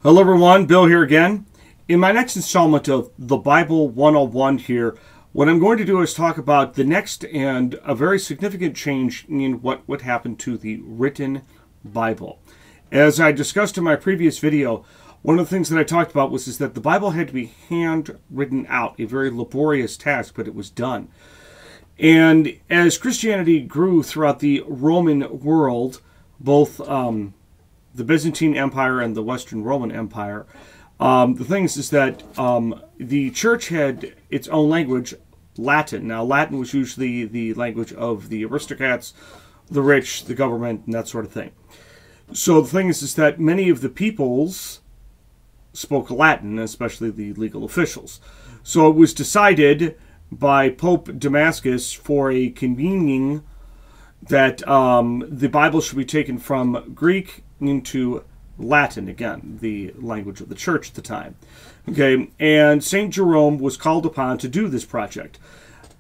Hello everyone, Bill here again. In my next installment of the Bible 101 here, what I'm going to do is talk about the next and a very significant change in what would happen to the written Bible. As I discussed in my previous video, one of the things that I talked about was that the Bible had to be handwritten out, a very laborious task, but it was done. And as Christianity grew throughout the Roman world, both the Byzantine Empire and the Western Roman Empire, the thing is that the church had its own language, Latin. Now, Latin was usually the language of the aristocrats, the rich, the government, and that sort of thing. So the thing is that many of the peoples spoke Latin, especially the legal officials. So it was decided by Pope Damascus for a convening that the Bible should be taken from Greek into Latin, again, the language of the church at the time. Okay, and St. Jerome was called upon to do this project.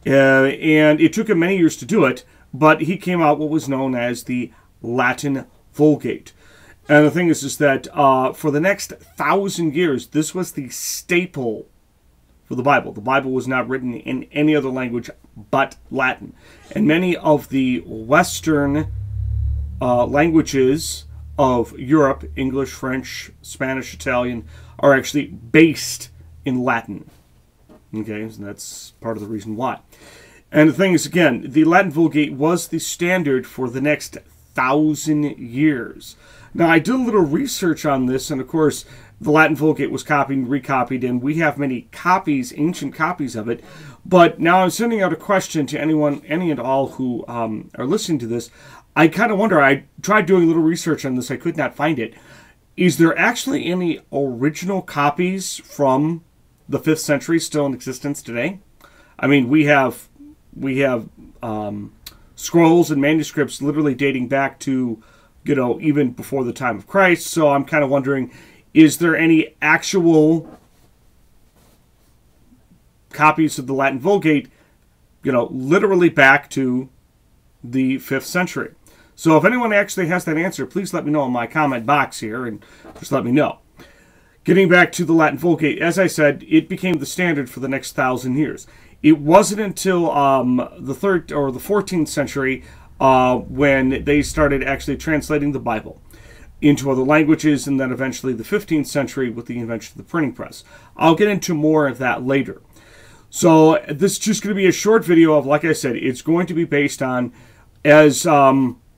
And it took him many years to do it, but he came out what was known as the Latin Vulgate. And the thing is that for the next 1,000 years, this was the staple for the Bible. The Bible was not written in any other language but Latin. And many of the Western languages of Europe, English, French, Spanish, Italian, are actually based in Latin. Okay, so that's part of the reason why. And the thing is, again, the Latin Vulgate was the standard for the next 1,000 years. Now, I did a little research on this, and of course, the Latin Vulgate was copied and recopied, and we have many copies, ancient copies of it. But now I'm sending out a question to anyone, any and all who are listening to this. I kind of wonder, I tried doing a little research on this, I could not find it. Is there actually any original copies from the 5th century still in existence today? I mean, we have scrolls and manuscripts literally dating back to, you know, even before the time of Christ. So I'm kind of wondering, is there any actual copies of the Latin Vulgate, you know, literally back to the 5th century? So if anyone actually has that answer, please let me know in my comment box here and just let me know. Getting back to the Latin Vulgate, as I said, it became the standard for the next 1,000 years. It wasn't until the 3rd or the 14th century when they started actually translating the Bible into other languages, and then eventually the 15th century with the invention of the printing press. I'll get into more of that later. So this is just going to be a short video of, like I said, it's going to be based on as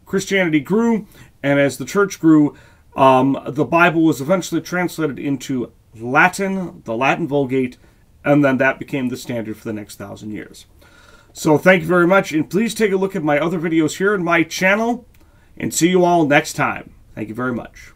Christianity grew and as the church grew, the Bible was eventually translated into Latin, the Latin Vulgate, and then that became the standard for the next 1,000 years. So thank you very much, and please take a look at my other videos here on my channel, and see you all next time. Thank you very much.